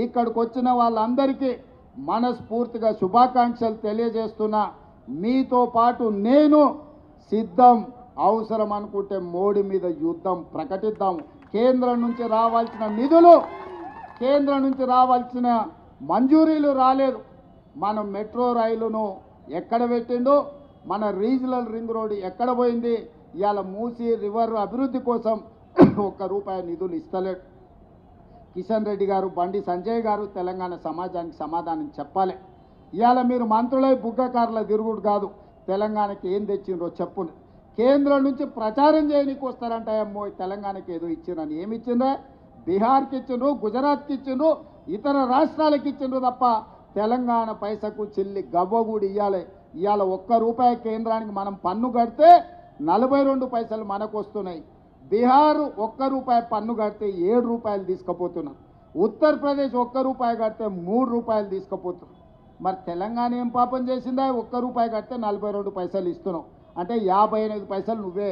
ఇక్కడికి వచ్చిన వాళ్ళందరికీ మనస్ఫూర్తిగా శుభాకాంక్షలు తెలియజేస్తున్నా. మీతో పాటు నేను సిద్ధం. అవసరం అనుకుంటే మోడీ మీద యుద్ధం ప్రకటిద్దాం. కేంద్రం నుంచి రావాల్సిన నిధులు, కేంద్రం నుంచి రావాల్సిన మంజూరీలు రాలేదు. మనం మెట్రో రైలును ఎక్కడ పెట్టిండో, మన రీజనల్ రింగ్ రోడ్ ఎక్కడ పోయింది, ఇవాళ మూసీ రివర్ అభివృద్ధి కోసం ₹1 నిధులు ఇస్తలేడు. కిషన్ రెడ్డి గారు, బండి సంజయ్ గారు తెలంగాణ సమాజానికి సమాధానం చెప్పాలి. ఇవాళ మీరు మంత్రులై బుగ్గకారుల తిరుగుడు కాదు, తెలంగాణకి ఏం తెచ్చిండ్రో చెప్పును. కేంద్రం నుంచి ప్రచారం చేయడానికి వస్తారంట. అమ్మో తెలంగాణకి ఏదో ఇచ్చిండ్రని. ఏమి ఇచ్చిండ్రా? బీహార్కి ఇచ్చిండ్రు, గుజరాత్కి ఇచ్చిండ్రు, ఇతర రాష్ట్రాలకు ఇచ్చిండ్రు తప్ప తెలంగాణ పైసకు చిల్లి గవ్వ కూడా ఇవ్వాలి. ఇవాళ ₹1 కేంద్రానికి మనం పన్ను కడితే 42 పైసలు మనకు వస్తున్నాయి. బీహార్ ₹1 పన్ను కడితే ₹7 తీసుకుపోతున్నారు. ఉత్తరప్రదేశ్ ₹1 కడితే ₹3 తీసుకుపోతున్నారు. మరి తెలంగాణ ఏం పాపం చేసిందా? ₹1 కడితే 42 పైసలు ఇస్తున్నావు అంటే 58 పైసలు నువ్వే